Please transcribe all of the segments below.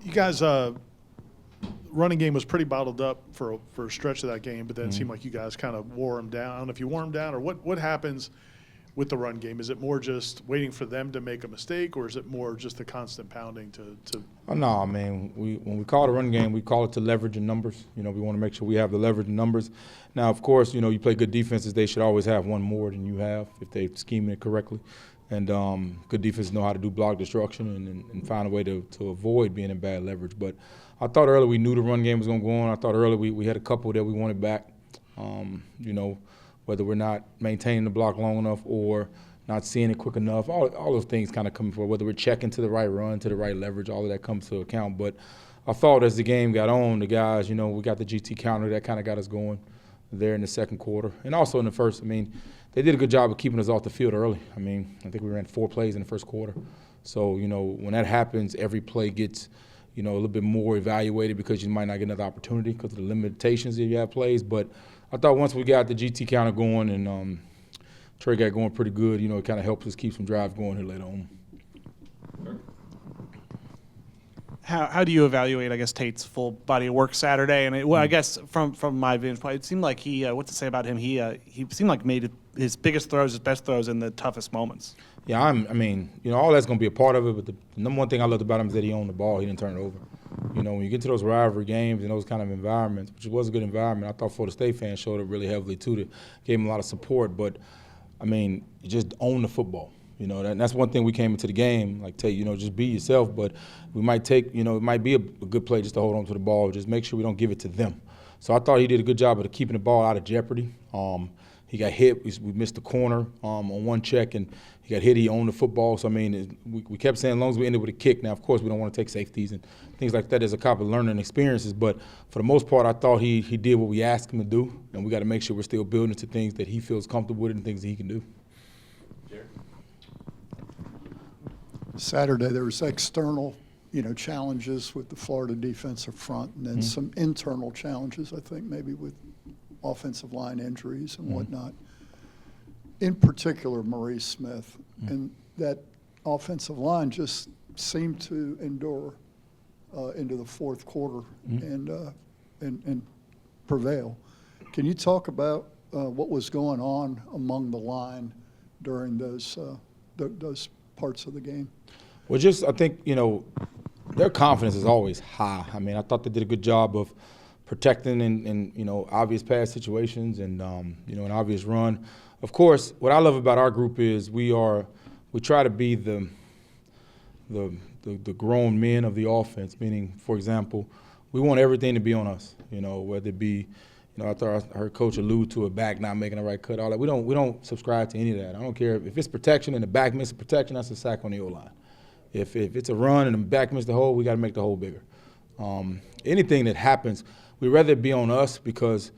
You guys, running game was pretty bottled up for a stretch of that game, but then it seemed like you guys kind of wore them down. I don't know if you wore them down or what happens with the run game. Is it more just waiting for them to make a mistake, or is it more just the constant pounding to Oh, no, I mean, when we call it a run game, we call it to leverage in numbers. We want to make sure we have the leverage in numbers. Now, of course, you play good defenses, they should always have one more than you have if they scheme it correctly. And good defenses know how to do block destruction and find a way to avoid being in bad leverage. But I thought early we knew the run game was going to go on. I thought early we had a couple that we wanted back, whether we're not maintaining the block long enough or not seeing it quick enough. All those things kind of come before, whether we're checking to the right run, to the right leverage, all of that comes to account. But I thought as the game got on, the guys, we got the GT counter that kind of got us going there in the second quarter. And also in the first, they did a good job of keeping us off the field early. I think we ran 4 plays in the first quarter. So, when that happens, every play gets, a little bit more evaluated because you might not get another opportunity because of the limitations that you have plays. But I thought once we got the GT counter going and Trey got going pretty good, it kind of helps us keep some drives going here later on. How do you evaluate, I guess, Tate's full body of work Saturday? And I guess from my vantage point, it seemed like what to say about him? He seemed like made his biggest throws, his best throws in the toughest moments. Yeah, all that's going to be a part of it. But the number one thing I loved about him is that he owned the ball. He didn't turn it over. When you get to those rivalry games and those kind of environments, which was a good environment, I thought Florida State fans showed it really heavily too. That gave him a lot of support. But you just own the football. And that's one thing we came into the game, like Tate, just be yourself, but we might take, it might be a good play just to hold on to the ball, just make sure we don't give it to them. So I thought he did a good job of keeping the ball out of jeopardy. He got hit, we missed the corner on one check, and he got hit, he owned the football. So, we kept saying as long as we ended with a kick. Now, of course, we don't want to take safeties and things like that. There's a couple of learning experiences, but for the most part, I thought he did what we asked him to do, and we got to make sure we're still building to things that he feels comfortable with and things that he can do. Saturday there was external, challenges with the Florida defensive front, and then some internal challenges, I think, maybe with offensive line injuries and whatnot. In particular, Maurice Smith, and that offensive line just seemed to endure into the fourth quarter and prevail. Can you talk about what was going on among the line during those parts of the game? Well, I think, their confidence is always high. I thought they did a good job of protecting in obvious pass situations and, an obvious run. Of course, what I love about our group is we try to be the grown men of the offense, meaning, for example, we want everything to be on us, whether it be, I thought I heard Coach allude to a back not making the right cut, all that. We don't subscribe to any of that. I don't care if it's protection and the back misses protection, that's a sack on the O-line. If it's a run and the back misses the hole, we got to make the hole bigger. Anything that happens, we'd rather it be on us because,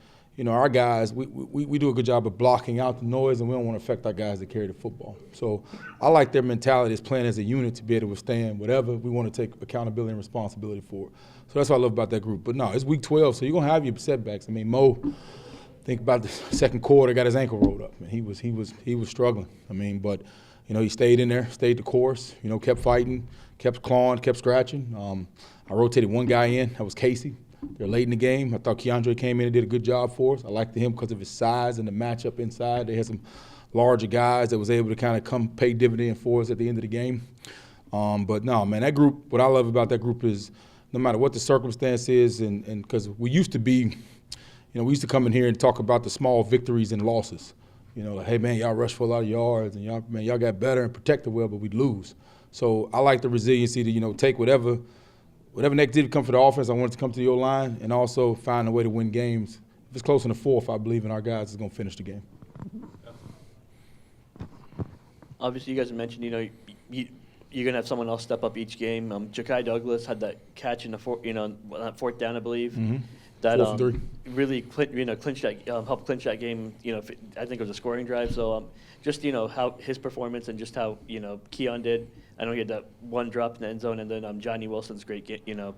our guys, we do a good job of blocking out the noise, and we don't want to affect our guys that carry the football. So I like their mentality as playing as a unit to be able to withstand whatever we want to take accountability and responsibility for. So that's what I love about that group. But no, it's week 12, so you're going to have your setbacks. Mo, think about the second quarter, got his ankle rolled up. He was struggling. But he stayed in there, stayed the course, kept fighting, kept clawing, kept scratching. I rotated one guy in, that was Casey. They're late in the game. I thought Keandre came in and did a good job for us. I liked him because of his size and the matchup inside. They had some larger guys that was able to kind of come pay dividend for us at the end of the game. But no, man, that group, what I love about that group is no matter what the circumstance is, and because we used to be, we used to come in here and talk about the small victories and losses. Like, hey, man, y'all rushed for a lot of yards, and y'all got better and protected well, but we'd lose. So I like the resiliency to, take whatever negativity come for the offense, I want it to come to the O-line, and also find a way to win games. If it's close in the fourth, I believe in our guys is going to finish the game. Obviously, you guys mentioned, you're going to have someone else step up each game. Ja'Kai Douglas had that catch in the fourth down, I believe. Mm-hmm. That really clinched that, helped clinch that game. I think it was a scoring drive. So just how his performance and just how Keon did. I know he had that one drop in the end zone, and then Johnny Wilson's great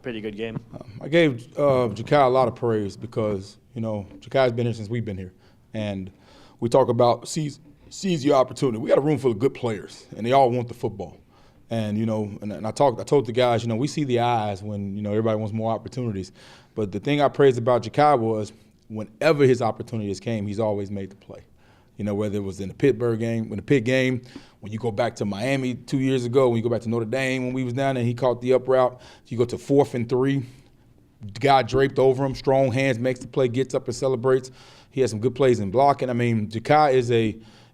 pretty good game. I gave Ja'Kai a lot of praise because Ja'Kai's been here since we've been here, and we talk about seize your opportunity. We got a room full of good players, and they all want the football. And, and I told the guys, we see the eyes when, everybody wants more opportunities. But the thing I praised about Ja'Kai was whenever his opportunities came, he's always made the play. Whether it was in the Pitt game, when you go back to Miami 2 years ago, when you go back to Notre Dame when we was down there, he caught the up route. You go to 4th and 3, the guy draped over him, strong hands, makes the play, gets up and celebrates. He has some good plays in blocking. I mean, Ja'Kai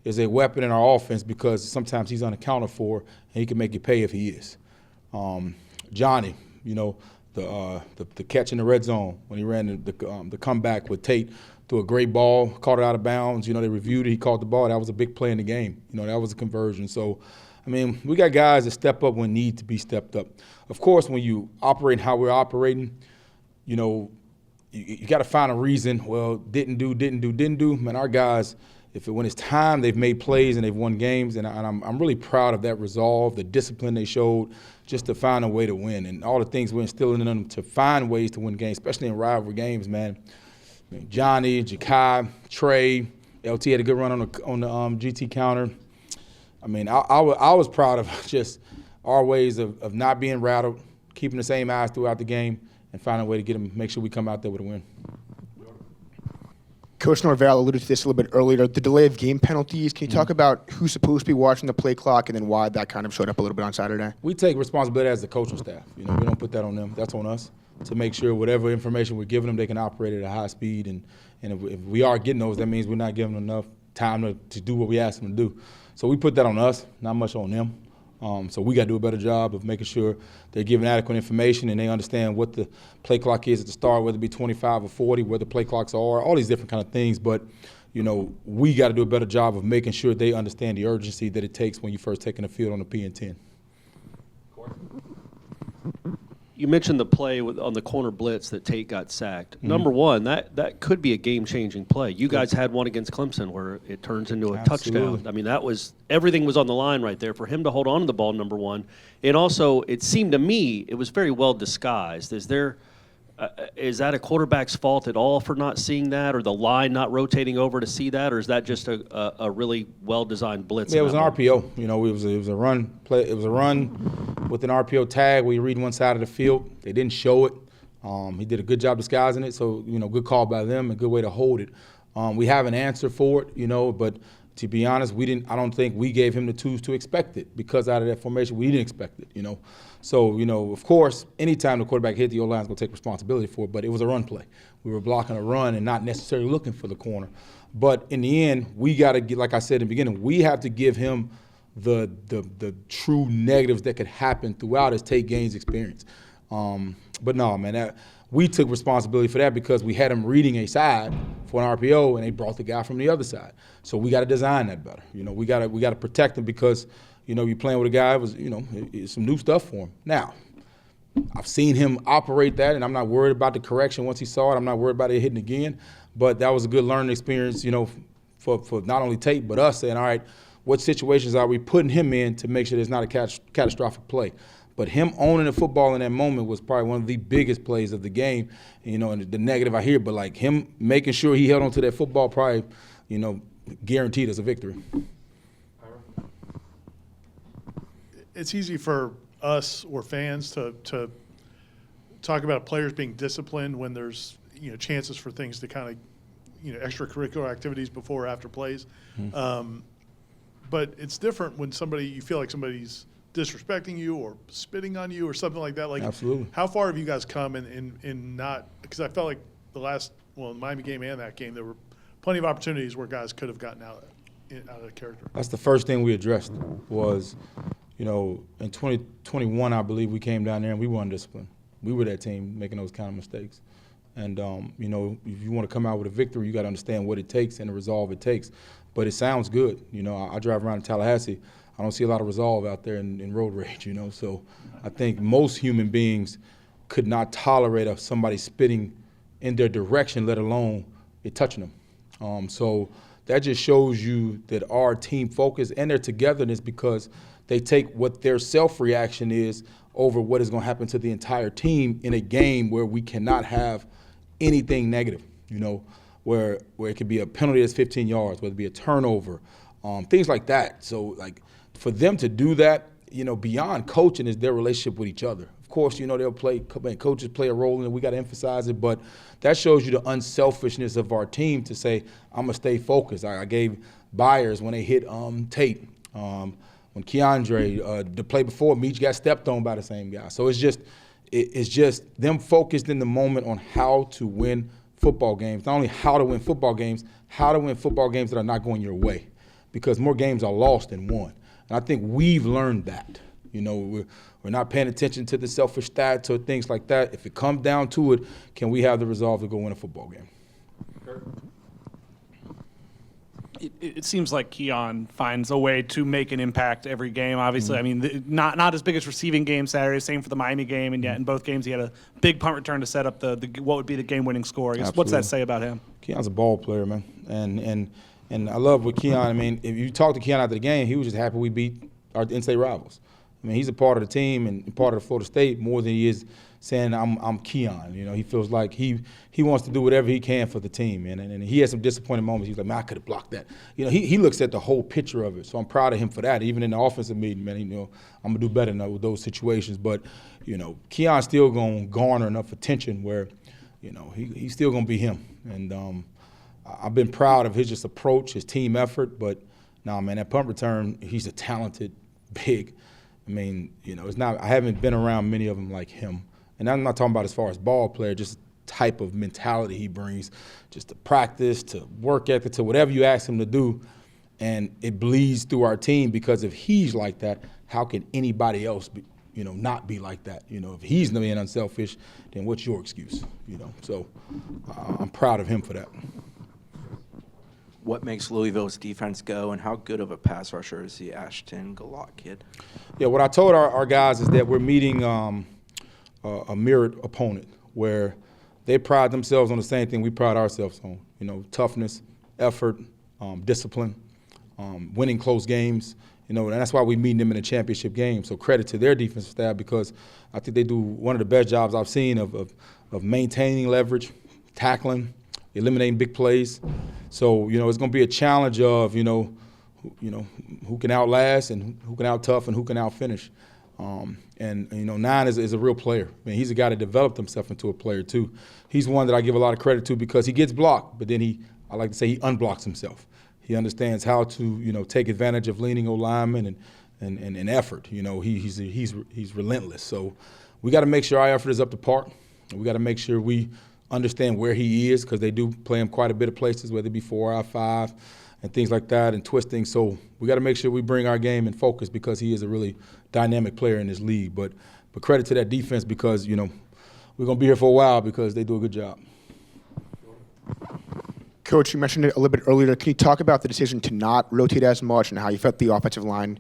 is a weapon in our offense because sometimes he's unaccounted for, and he can make you pay if he is. Johnny, the catch in the red zone when he ran the comeback with Tate. Threw a great ball, caught it out of bounds. They reviewed it. He caught the ball. That was a big play in the game. That was a conversion. So, I mean, we got guys that step up when need to be stepped up. Of course, when you operate how we're operating, you got to find a reason. Well, didn't do. Man, our guys, when it's time, they've made plays and they've won games. And I'm really proud of that resolve, the discipline they showed, just to find a way to win. And all the things we're instilling in them to find ways to win games, especially in rivalry games, man. Johnny, Ja'Kai, Trey, LT had a good run on the GT counter. I mean, I was proud of just our ways of not being rattled, keeping the same eyes throughout the game, and finding a way to make sure we come out there with a win. Coach Norvell alluded to this a little bit earlier, the delay of game penalties. Can you talk about who's supposed to be watching the play clock and then why that kind of showed up a little bit on Saturday? We take responsibility as the coaching staff. We don't put that on them. That's on us to make sure whatever information we're giving them, they can operate at a high speed. And if we are getting those, that means we're not giving them enough time to do what we ask them to do. So we put that on us, not much on them. So we got to do a better job of making sure they're giving adequate information and they understand what the play clock is at the start, whether it be 25 or 40, where the play clocks are, all these different kind of things. But, we got to do a better job of making sure they understand the urgency that it takes when you first taking the field on the P and 10. You mentioned the play on the corner blitz that Tate got sacked. Mm-hmm. Number one, that could be a game-changing play. You guys had one against Clemson where it turns into a touchdown. I mean, everything was on the line right there for him to hold on to the ball, number one. And also, it seemed to me it was very well disguised. Is that a quarterback's fault at all for not seeing that, or the line not rotating over to see that, or is that just a really well-designed blitz? Yeah, it was an RPO. It was a run play. It was a run with an RPO tag where you read one side of the field. They didn't show it. He did a good job disguising it. So good call by them, a good way to hold it. We have an answer for it, but to be honest, I don't think we gave him the tools to expect it because out of that formation, we didn't expect it. So, of course, anytime the quarterback hit, the O-line's going to take responsibility for it, but it was a run play. We were blocking a run and not necessarily looking for the corner. But in the end, we got to get, like I said in the beginning, we have to give him the true negatives that could happen throughout his Tate Gaines experience. But no, man, we took responsibility for that because we had him reading a side for an RPO and they brought the guy from the other side. So we got to design that better. We got to protect him because you're playing with a guy, it's some new stuff for him. Now, I've seen him operate that, and I'm not worried about the correction once he saw it. I'm not worried about it hitting again. But that was a good learning experience, for not only Tate but us saying, all right, what situations are we putting him in to make sure there's not a catastrophic play? But him owning the football in that moment was probably one of the biggest plays of the game. And the negative I hear, but like him making sure he held onto that football probably, guaranteed us a victory. It's easy for us or fans to talk about players being disciplined when there's chances for things to kind of extracurricular activities before or after plays. Mm-hmm. But it's different when you feel like somebody's disrespecting you or spitting on you or something like that. Like, absolutely. How far have you guys come in not – because I felt like the Miami game and that game, there were plenty of opportunities where guys could have gotten out of character. That's the first thing we addressed was – in 2021, I believe we came down there and we were undisciplined. We were that team making those kind of mistakes. And, if you want to come out with a victory, you got to understand what it takes and the resolve it takes. But it sounds good. I drive around in Tallahassee. I don't see a lot of resolve out there in road rage, So I think most human beings could not tolerate somebody spitting in their direction, let alone it touching them. So that just shows you that our team focus and their togetherness because they take what their self-reaction is over what is going to happen to the entire team in a game where we cannot have anything negative, where it could be a penalty that's 15 yards, whether it be a turnover, things like that. So, for them to do that beyond coaching is their relationship with each other. Of course, they'll play. Coaches play a role in it. We got to emphasize it, but that shows you the unselfishness of our team to say, I'm gonna stay focused. I gave Byers when they hit Tate, when Keandre, the play before Meach got stepped on by the same guy. So it's just them focused in the moment on how to win football games. Not only how to win football games, how to win football games that are not going your way, because more games are lost than won. And I think we've learned that. We're not paying attention to the selfish stats or things like that. If it comes down to it, can we have the resolve to go win a football game? It seems like Keon finds a way to make an impact every game. Obviously, I mean, not his biggest receiving game Saturday. Same for the Miami game, and yet in both games he had a big punt return to set up the what would be the game-winning score. I guess, what's that say about him? Keon's a ball player, man, and I love what Keon. I mean, if you talk to Keon after the game, he was just happy we beat our in-state rivals. I mean, he's a part of the team and part of the Florida State more than he is saying I'm Keon. He feels like he wants to do whatever he can for the team, man. And he had some disappointing moments. He's like, man, I could have blocked that. He looks at the whole picture of it. So I'm proud of him for that. Even in the offensive meeting, man, I'm gonna do better now with those situations. But Keon's still gonna garner enough attention where he's still gonna be him. And I've been proud of his just approach, his team effort. But nah, man, that punt return, he's a talented, big. I mean, it's not. I haven't been around many of them like him, and I'm not talking about as far as ball player, just type of mentality he brings, just to practice, to work ethic, to whatever you ask him to do, and it bleeds through our team because if he's like that, how can anybody else be, not be like that? If he's being unselfish, then what's your excuse? So I'm proud of him for that. What makes Louisville's defense go, and how good of a pass rusher is the Ashton Galot kid? Yeah, what I told our guys is that we're meeting a mirrored opponent where they pride themselves on the same thing we pride ourselves on, toughness, effort, discipline, winning close games, and that's why we meet them in a championship game. So credit to their defensive staff because I think they do one of the best jobs I've seen of maintaining leverage, tackling, eliminating big plays. So, it's going to be a challenge of, who can outlast and who can out-tough and who can out-finish. Nine is a real player. I mean, he's a guy that developed himself into a player, too. He's one that I give a lot of credit to because he gets blocked, but then I like to say he unblocks himself. He understands how to, take advantage of leaning O-linemen and effort. He's relentless. So we got to make sure our effort is up to par. We got to make sure we understand where he is because they do play him quite a bit of places, whether it be 4 out 5 and things like that and twisting. So we got to make sure we bring our game in focus because he is a really dynamic player in this league. But credit to that defense because, we're going to be here for a while because they do a good job. Coach, you mentioned it a little bit earlier. Can you talk about the decision to not rotate as much and how you felt the offensive line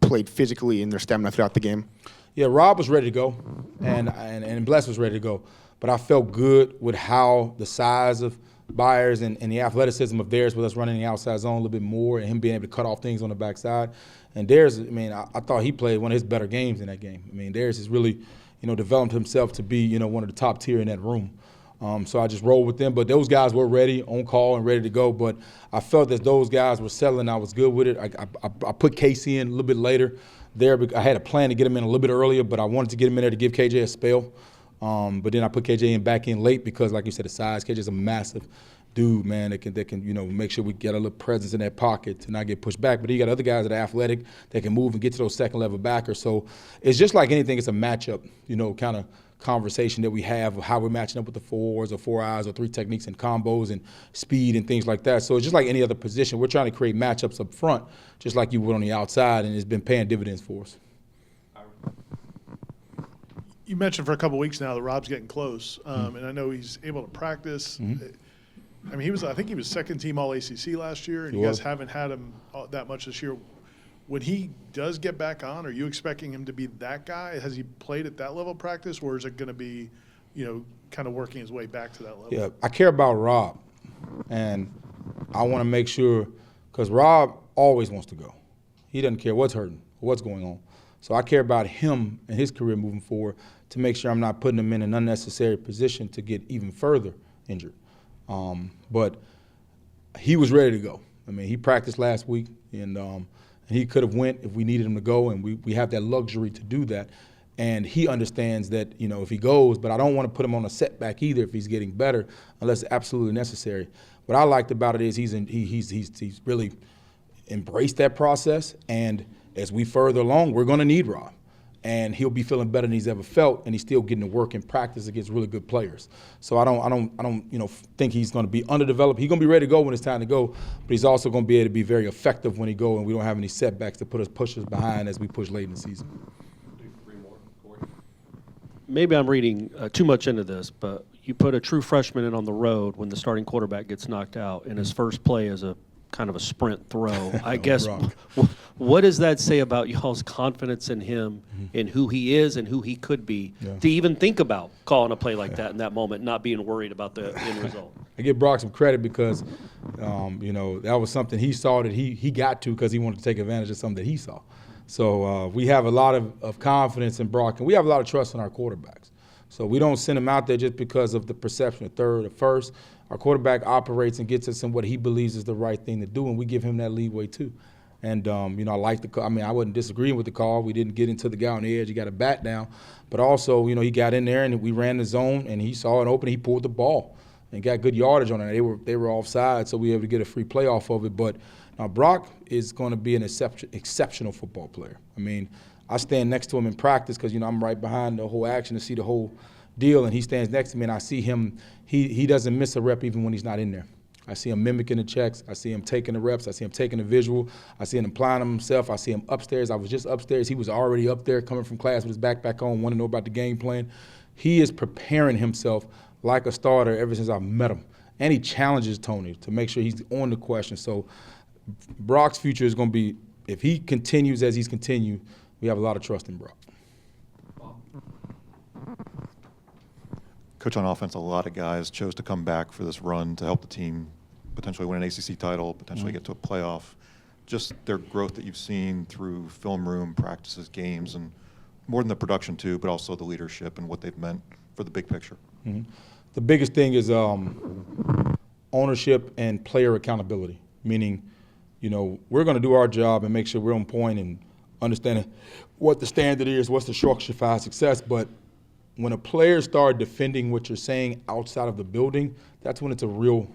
played physically in their stamina throughout the game? Yeah, Rob was ready to go and Bless was ready to go. But I felt good with how the size of Byers and the athleticism of theirs with us running the outside zone a little bit more and him being able to cut off things on the backside. And Darius, I thought he played one of his better games in that game. Darius has really, developed himself to be, one of the top tier in that room. So I just rolled with them. But those guys were ready, on call and ready to go. But I felt that those guys were settling. I was good with it. I put Casey in a little bit later there. I had a plan to get him in a little bit earlier, but I wanted to get him in there to give KJ a spell. But then I put KJ back in late because, like you said, the size. KJ's a massive dude, man, that can make sure we get a little presence in that pocket to not get pushed back. But you got other guys that are athletic that can move and get to those second-level backers. So it's just like anything. It's a matchup, kind of conversation that we have of how we're matching up with the 4s or 4 eyes or 3 techniques and combos and speed and things like that. So it's just like any other position. We're trying to create matchups up front just like you would on the outside, and it's been paying dividends for us. You mentioned for a couple of weeks now that Rob's getting close, and I know he's able to practice. I think he was second team All ACC last year, and you guys haven't had him that much this year. When he does get back on, are you expecting him to be that guy? Has he played at that level of practice, or is it going to be, kind of working his way back to that level? Yeah, I care about Rob, and I want to make sure because Rob always wants to go. He doesn't care what's hurting or what's going on. So I care about him and his career moving forward to make sure I'm not putting him in an unnecessary position to get even further injured. But he was ready to go. He practiced last week, and and he could have went if we needed him to go, and we have that luxury to do that. And he understands that, if he goes, but I don't want to put him on a setback either if he's getting better, unless it's absolutely necessary. What I liked about it is he's really embraced that process, and as we further along, we're going to need Rob. And he'll be feeling better than he's ever felt, and he's still getting to work in practice against really good players. So I don't think he's going to be underdeveloped. He's going to be ready to go when it's time to go, but he's also going to be able to be very effective when he goes, and we don't have any setbacks to push us behind as we push late in the season. Maybe I'm reading too much into this, but you put a true freshman in on the road when the starting quarterback gets knocked out, and his first play is a kind of a sprint throw. I guess, what does that say about y'all's confidence in him, in who he is and who he could be, to even think about calling a play like that in that moment, not being worried about the end result? I give Brock some credit because, that was something he saw that he got to because he wanted to take advantage of something that he saw. So we have a lot of confidence in Brock, and we have a lot of trust in our quarterbacks. So we don't send him out there just because of the perception of third or first. Our quarterback operates and gets us in what he believes is the right thing to do, and we give him that leeway too. And, I like the call. I mean, I wasn't disagreeing with the call. We didn't get into the guy on the edge. He got a bat down. But also, he got in there, and we ran the zone, and he saw it open. He pulled the ball and got good yardage on it. They were offside, so we were able to get a free play off of it. But Brock is going to be an exceptional football player. I mean, I stand next to him in practice because, I'm right behind the whole action to see the whole deal, and he stands next to me, and I see him. He doesn't miss a rep even when he's not in there. I see him mimicking the checks. I see him taking the reps. I see him taking the visual. I see him applying them himself. I see him upstairs. I was just upstairs. He was already up there coming from class with his backpack on, wanting to know about the game plan. He is preparing himself like a starter ever since I've met him. And he challenges Tony to make sure he's on the question. So Brock's future is going to be, if he continues as he's continued, we have a lot of trust in Brock. Coach, on offense, a lot of guys chose to come back for this run to help the team potentially win an ACC title, potentially get to a playoff. Just their growth that you've seen through film room, practices, games, and more than the production too, but also the leadership and what they've meant for the big picture. Mm-hmm. The biggest thing is ownership and player accountability, meaning, we're going to do our job and make sure we're on point and understanding what the standard is, what's the structure for success, but when a player starts defending what you're saying outside of the building, that's when it's a real,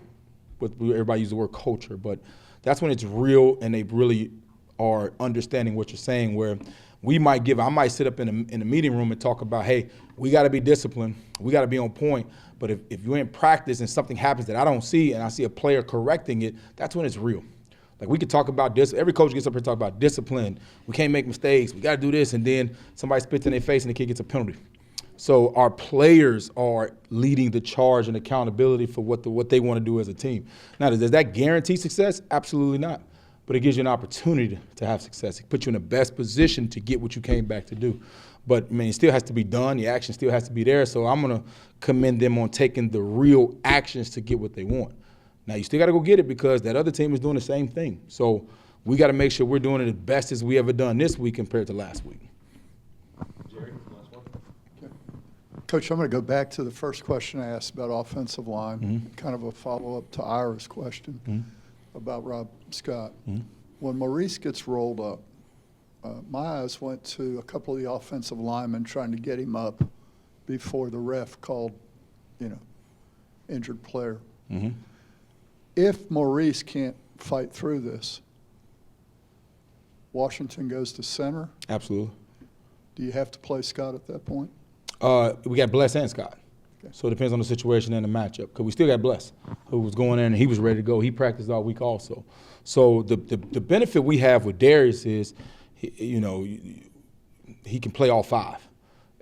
everybody uses the word culture, but that's when it's real and they really are understanding what you're saying, where I might sit up in a meeting room and talk about, hey, we got to be disciplined, we got to be on point, but if you're in practice and something happens that I don't see and I see a player correcting it, that's when it's real. Like, we could talk about this. Every coach gets up here and talk about discipline. We can't make mistakes. We got to do this, and then somebody spits in their face and the kid gets a penalty. So our players are leading the charge and accountability for what they want to do as a team. Now, does that guarantee success? Absolutely not. But it gives you an opportunity to have success. It puts you in the best position to get what you came back to do. But, it still has to be done. The action still has to be there. So I'm going to commend them on taking the real actions to get what they want. Now, you still got to go get it because that other team is doing the same thing. So we got to make sure we're doing it as best as we ever done this week compared to last week. Coach, I'm going to go back to the first question I asked about offensive line, kind of a follow-up to Ira's question about Rob Scott. When Maurice gets rolled up, my eyes went to a couple of the offensive linemen trying to get him up before the ref called, injured player. If Maurice can't fight through this, Washington goes to center. Absolutely. Do you have to play Scott at that point? We got Bless and Scott. Okay. So it depends on the situation and the matchup. Because we still got Bless, who was going in and he was ready to go. He practiced all week also. So the benefit we have with Darius is, he can play all five.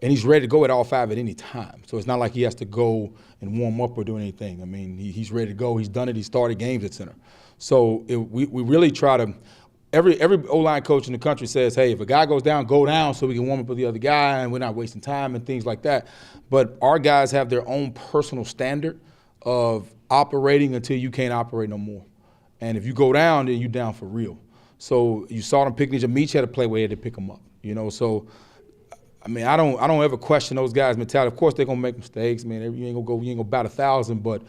And he's ready to go at all five at any time. So it's not like he has to go and warm up or do anything. I mean, he's ready to go. He's done it. He started games at center. So we really try to – every O-line coach in the country says, hey, if a guy goes down, go down so we can warm up with the other guy and we're not wasting time and things like that. But our guys have their own personal standard of operating until you can't operate no more. And if you go down, then you're down for real. So you saw them picking each other. Meach had to play where he had to pick them up, So – I mean, I don't ever question those guys' mentality. Of course, they're gonna make mistakes, man. You ain't gonna bat 1,000, but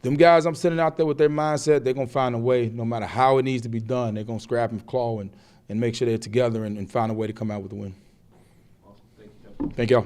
them guys I'm sending out there with their mindset, they're gonna find a way. No matter how it needs to be done, they're gonna scrap and claw and and make sure they're together and find a way to come out with the win. Thank y'all.